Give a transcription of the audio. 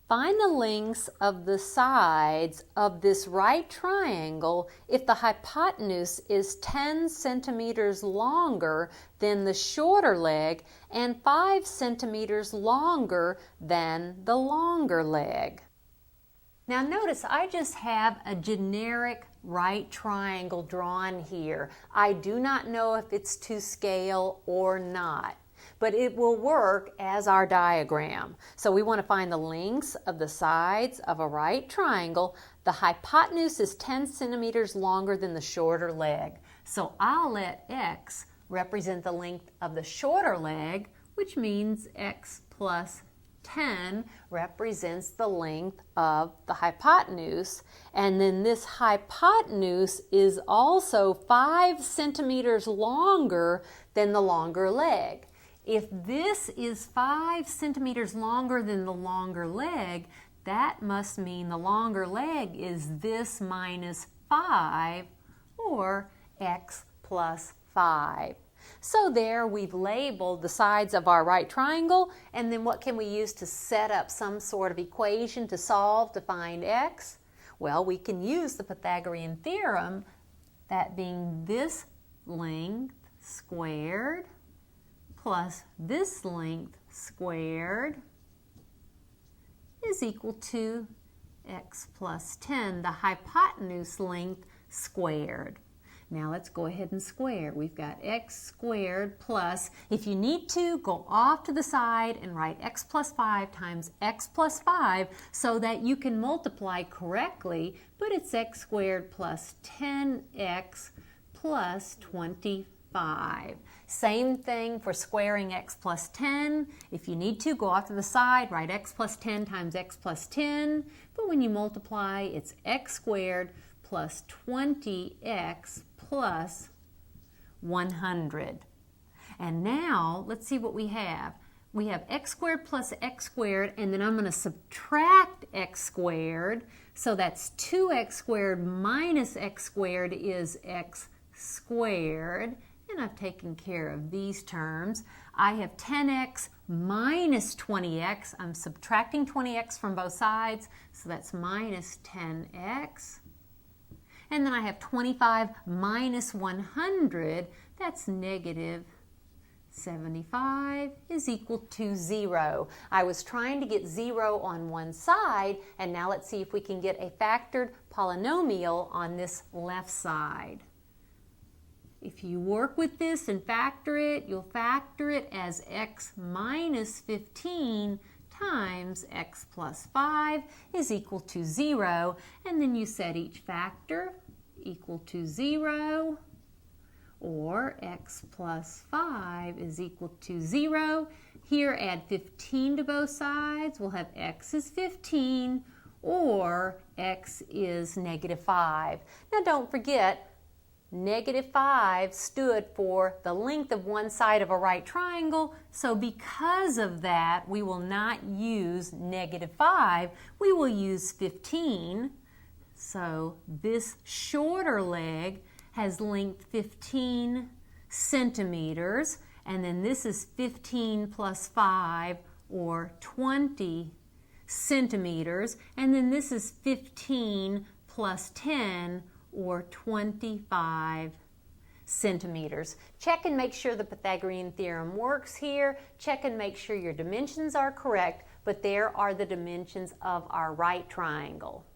Find the lengths of the sides of this right triangle if the hypotenuse is 10 centimeters longer than the shorter leg and 5 centimeters longer than the longer leg. Now notice I just have a generic right triangle drawn here. I do not know if it's to scale or not, but it will work as our diagram. So we want to find the lengths of the sides of a right triangle. The hypotenuse is 10 centimeters longer than the shorter leg. So I'll let x represent the length of the shorter leg, which means x plus 10 represents the length of the hypotenuse, and then this hypotenuse is also 5 centimeters longer than the longer leg. If this is 5 centimeters longer than the longer leg, that must mean the longer leg is this minus 5, or x plus 5. So there we've labeled the sides of our right triangle, and then what can we use to set up some sort of equation to solve to find x? Well, we can use the Pythagorean theorem, that being this length squared plus this length squared is equal to x plus 10, the hypotenuse length squared. Now let's go ahead and square. We've got x squared plus, if you need to, go off to the side and write x plus 5 times x plus 5 so that you can multiply correctly, but it's x squared plus 10x plus 25. Same thing for squaring x plus 10. If you need to, go off to the side, write x plus 10 times x plus 10, but when you multiply, it's x squared plus 20x plus 100. And now let's see what we have. We have x squared plus x squared, and then I'm going to subtract x squared, so that's 2x squared minus x squared is x squared, and I've taken care of these terms. I have 10x minus 20x. I'm subtracting 20x from both sides, so that's minus 10x. And then I have 25 minus 100, that's negative 75 is equal to 0. I was trying to get 0 on one side, and now let's see if we can get a factored polynomial on this left side. If you work with this and factor it, you'll factor it as x minus 15 times x plus 5 is equal to 0, and then you set each factor equal to 0, or x plus 5 is equal to 0. Here add 15 to both sides. We'll have x is 15, or x is negative 5. Now don't forget, negative 5 stood for the length of one side of a right triangle, so because of that, we will not use negative 5, we will use 15. So this shorter leg has length 15 centimeters, and then this is 15 plus 5, or 20 centimeters, and then this is 15 plus 10, or 25 centimeters. Check and make sure the Pythagorean theorem works here. Check and make sure your dimensions are correct, but there are the dimensions of our right triangle.